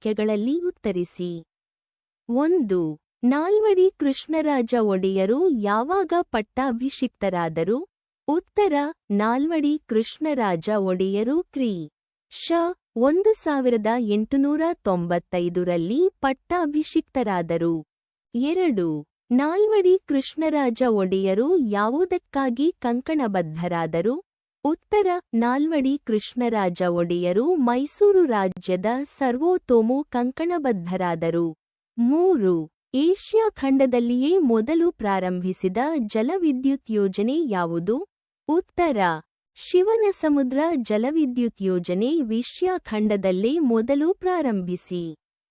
ವಾಕ್ಯಗಳಲ್ಲಿ ಉತ್ತರಿಸಿ. 1. ನಾಲ್ವಡಿ ಕೃಷ್ಣರಾಜ ಒಡೆಯರು ಯಾವಾಗ ಪಟ್ಟಾಭಿಷಿಕ್ತರಾದರು? ಉತ್ತರ: ನಾಲ್ವಡಿ ಕೃಷ್ಣರಾಜ ಒಡೆಯರು ಕ್ರಿ. ಶ. 1895ರಲ್ಲಿ ಪಟ್ಟಾಭಿಷಿಕ್ತರಾದರು. 2. ನಾಲ್ವಡಿ ಕೃಷ್ಣರಾಜ ಒಡೆಯರು ಯಾವುದಕ್ಕಾಗಿ ಕಂಕಣಬದ್ಧರಾದರು? ಉತ್ತರ: ನಾಲ್ವಡಿ ಕೃಷ್ಣರಾಜ ಒಡೆಯರು ಮೈಸೂರು ರಾಜ್ಯದ ಸರ್ವೋತೋಮು ಕಂಕಣಬದ್ಧರಾದರು. 3. ಏಷ್ಯಾ ಖಂಡದಲ್ಲಿಯೇ ಮೊದಲು ಪ್ರಾರಂಭಿಸಿದ ಜಲವಿದ್ಯುತ್ ಯೋಜನೆ ಯಾವುದು? ಉತ್ತರ: ಶಿವನಸಮುದ್ರ ಜಲವಿದ್ಯುತ್ ಯೋಜನೆ ಏಷ್ಯಾ ಖಂಡದಲ್ಲೇ ಮೊದಲು ಪ್ರಾರಂಭಿಸಿ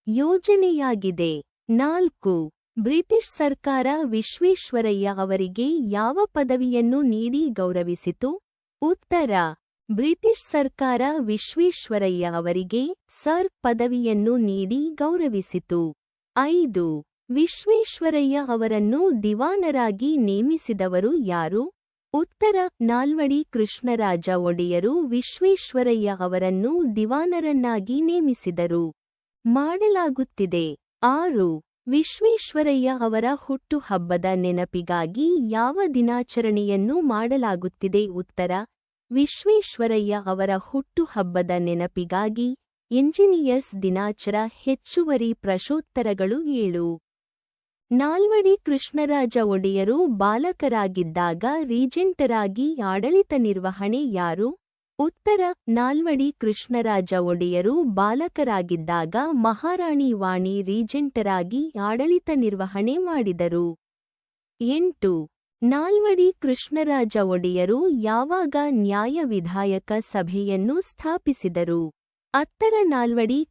ಯೋಜನೆಯಾಗಿದೆ. 4. ಬ್ರಿಟಿಷ್ ಸರ್ಕಾರ ವಿಶ್ವೇಶ್ವರಯ್ಯ ಅವರಿಗೆ ಯಾವ ಪದವಿಯನ್ನು ನೀಡಿ ಗೌರವಿಸಿತು? ಉತ್ತರ: ಬ್ರಿಟಿಷ್ ಸರ್ಕಾರ ವಿಶ್ವೇಶ್ವರಯ್ಯ ಅವರಿಗೆ ಸರ್ ಪದವಿಯನ್ನು ನೀಡಿ ಗೌರವಿಸಿತು. 5. ವಿಶ್ವೇಶ್ವರಯ್ಯ ಅವರನ್ನು ದಿವಾನರಾಗಿ ನೇಮಿಸಿದವರು ಯಾರು? ಉತ್ತರ: ನಾಲ್ವಡಿ ಕೃಷ್ಣರಾಜ ಒಡೆಯರು ವಿಶ್ವೇಶ್ವರಯ್ಯ ಅವರನ್ನು ದಿವಾನರನ್ನಾಗಿ ನೇಮಿಸಿದರು. ಮಾಡಲಾಗುತ್ತಿದೆ. 6. ವಿಶ್ವೇಶ್ವರಯ್ಯ ಅವರ ಹುಟ್ಟುಹಬ್ಬದ ನೆನಪಿಗಾಗಿ ಯಾವ ದಿನಾಚರಣೆಯನ್ನು ಮಾಡಲಾಗುತ್ತಿದೆ? ಉತ್ತರ: ವಿಶ್ವೇಶ್ವರಯ್ಯ ಅವರ ಹುಟ್ಟುಹಬ್ಬದ ನೆನಪಿಗಾಗಿ ಎಂಜಿನಿಯರ್ಸ್ ದಿನಾಚರ. ಹೆಚ್ಚುವರಿ ಪ್ರಶ್ನೋತ್ತರಗಳು 7. ನಾಲ್ವಡಿ ಕೃಷ್ಣರಾಜ ಒಡೆಯರು ಬಾಲಕರಾಗಿದ್ದಾಗ ರೀಜೆಂಟರಾಗಿ ಆಡಳಿತ ನಿರ್ವಹಣೆ ಯಾರು? ಉತ್ತರ: ನಾಲ್ವಡಿ ಕೃಷ್ಣರಾಜ ಒಡೆಯರು ಬಾಲಕರಾಗಿದ್ದಾಗ ಮಹಾರಾಣಿ ವಾಣಿ ರೀಜೆಂಟರಾಗಿ ಆಡಳಿತ ನಿರ್ವಹಣೆ ಮಾಡಿದರು. 8. ನಾಲ್ವಡಿ ಕೃಷ್ಣರಾಜ ಒಡೆಯರು ಯಾವಾಗ ನ್ಯಾಯ ವಿಧಾಯಕ ಸಭೆಯನ್ನು ಸ್ಥಾಪಿಸಿದರು? ಉತ್ತರ: ನಾಲ್ವಡಿ